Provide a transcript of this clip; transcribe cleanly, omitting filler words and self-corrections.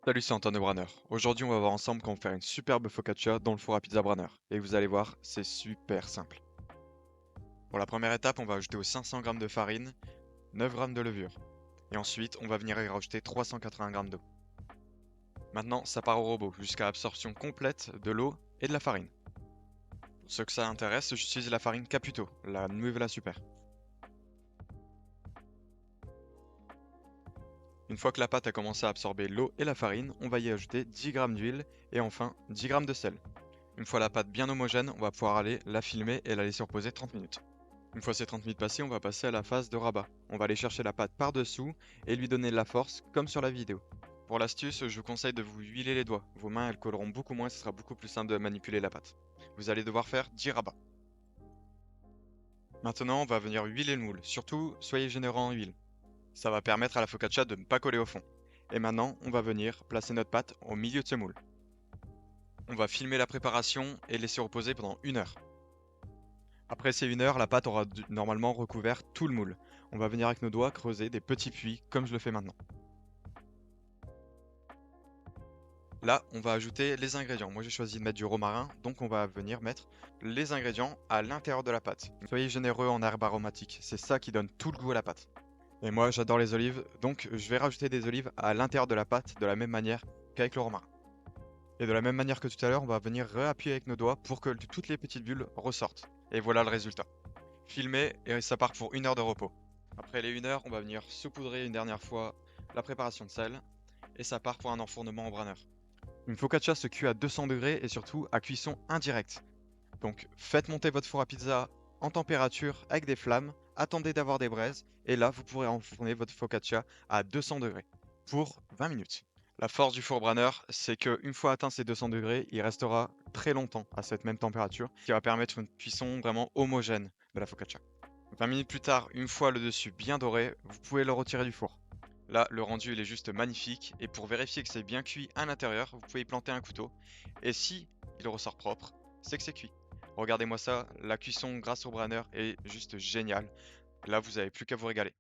Salut, c'est Antoine de Branner. Aujourd'hui, on va voir ensemble comment faire une superbe focaccia dans le four à pizza Branner. Et vous allez voir, c'est super simple. Pour la première étape, on va ajouter aux 500 g de farine 9 g de levure. Et ensuite, on va venir y rajouter 380 g d'eau. Maintenant, ça part au robot jusqu'à absorption complète de l'eau et de la farine. Pour ceux que ça intéresse, j'utilise la farine Caputo, la Nuvola Super. Une fois que la pâte a commencé à absorber l'eau et la farine, on va y ajouter 10 g d'huile et enfin 10 g de sel. Une fois la pâte bien homogène, on va pouvoir aller la filmer et la laisser reposer 30 minutes. Une fois ces 30 minutes passées, on va passer à la phase de rabat. On va aller chercher la pâte par-dessous et lui donner de la force, comme sur la vidéo. Pour l'astuce, je vous conseille de vous huiler les doigts. Vos mains, elles colleront beaucoup moins, ce sera beaucoup plus simple de manipuler la pâte. Vous allez devoir faire 10 rabats. Maintenant, on va venir huiler le moule. Surtout, soyez généreux en huile. Ça va permettre à la focaccia de ne pas coller au fond. Et maintenant, on va venir placer notre pâte au milieu de ce moule. On va filmer la préparation et laisser reposer pendant 1 heure. Après ces 1 heure, la pâte aura normalement recouvert tout le moule. On va venir avec nos doigts creuser des petits puits comme je le fais maintenant. Là, on va ajouter les ingrédients. Moi, j'ai choisi de mettre du romarin, donc on va venir mettre les ingrédients à l'intérieur de la pâte. Soyez généreux en herbes aromatiques, c'est ça qui donne tout le goût à la pâte. Et moi, j'adore les olives, donc je vais rajouter des olives à l'intérieur de la pâte de la même manière qu'avec le romarin. Et de la même manière que tout à l'heure, on va venir réappuyer avec nos doigts pour que toutes les petites bulles ressortent. Et voilà le résultat. Filmé et ça part pour 1 heure de repos. Après les 1 heure, on va venir saupoudrer une dernière fois la préparation de sel et ça part pour un enfournement au Branner. Une focaccia se cuit à 200 degrés et surtout à cuisson indirecte. Donc faites monter votre four à pizza en température avec des flammes, attendez d'avoir des braises et là vous pourrez enfourner votre focaccia à 200 degrés pour 20 minutes. La force du four Branner, c'est qu'une fois atteint ces 200 degrés, il restera très longtemps à cette même température, ce qui va permettre une cuisson vraiment homogène de la focaccia. 20 minutes plus tard, une fois le dessus bien doré, vous pouvez le retirer du four. Là, le rendu il est juste magnifique et pour vérifier que c'est bien cuit à l'intérieur, vous pouvez y planter un couteau. Et si il ressort propre, c'est que c'est cuit. Regardez-moi ça, la cuisson grâce au Branner est juste géniale. Là, vous n'avez plus qu'à vous régaler.